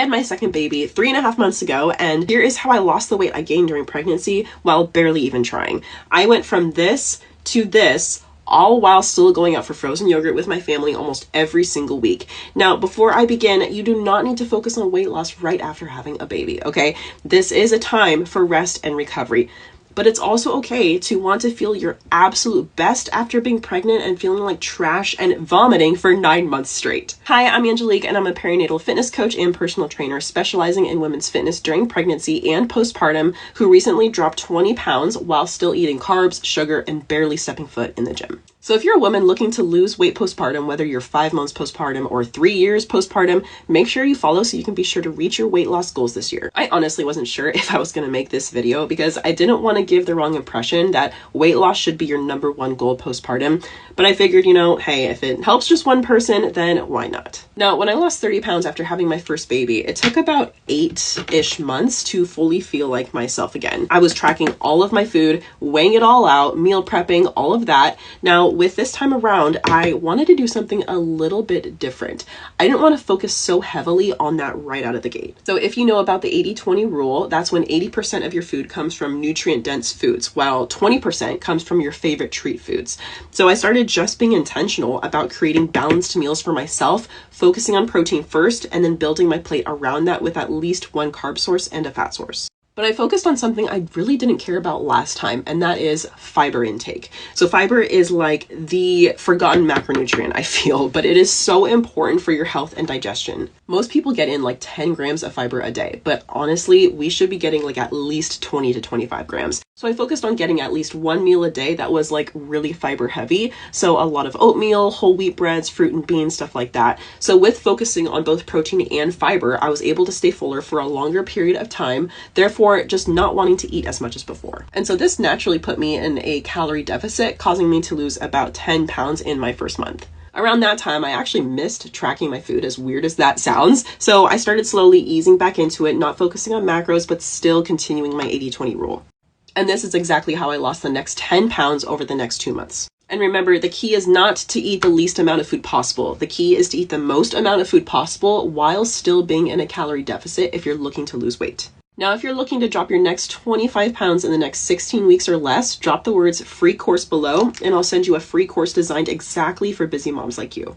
I had my second baby 3.5 months ago, and here is how I lost the weight I gained during pregnancy while barely even trying. I went from this to this, all while still going out for frozen yogurt with my family almost every single week. Now, before I begin, you do not need to focus on weight loss right after having a baby, okay? This is a time for rest and recovery. But it's also okay to want to feel your absolute best after being pregnant and feeling like trash and vomiting for 9 months straight. Hi, I'm Angelique, and I'm a perinatal fitness coach and personal trainer specializing in women's fitness during pregnancy and postpartum who recently dropped 20 pounds while still eating carbs, sugar, and barely stepping foot in the gym. So if you're a woman looking to lose weight postpartum, whether you're 5 months postpartum or 3 years postpartum, make sure you follow so you can be sure to reach your weight loss goals this year. I honestly wasn't sure if I was going to make this video because I didn't want to give the wrong impression that weight loss should be your #1 goal postpartum. But I figured, hey, if it helps just one person, then why not? Now, when I lost 30 pounds after having my first baby, it took about 8-ish months to fully feel like myself again. I was tracking all of my food, weighing it all out, meal prepping, all of that. Now, with this time around, I wanted to do something a little bit different. I didn't want to focus so heavily on that right out of the gate. So if you know about the 80-20 rule, that's when 80% of your food comes from nutrient-dense foods, while 20% comes from your favorite treat foods. So I started just being intentional about creating balanced meals for myself, focusing on protein first, and then building my plate around that with at least one carb source and a fat source. But I focused on something I really didn't care about last time, and that is fiber intake. So fiber is like the forgotten macronutrient, I feel, but it is so important for your health and digestion. Most people get in like 10 grams of fiber a day, but honestly, we should be getting like at least 20 to 25 grams. So I focused on getting at least one meal a day that was like really fiber heavy. So a lot of oatmeal, whole wheat breads, fruit and beans, stuff like that. So with focusing on both protein and fiber, I was able to stay fuller for a longer period of time, therefore just not wanting to eat as much as before. And so this naturally put me in a calorie deficit, causing me to lose about 10 pounds in my first month. Around that time, I actually missed tracking my food, as weird as that sounds. So I started slowly easing back into it, not focusing on macros, but still continuing my 80-20 rule. And this is exactly how I lost the next 10 pounds over the next 2 months. And remember, the key is not to eat the least amount of food possible. The key is to eat the most amount of food possible while still being in a calorie deficit if you're looking to lose weight. Now, if you're looking to drop your next 25 pounds in the next 16 weeks or less, drop the words free course below, and I'll send you a free course designed exactly for busy moms like you.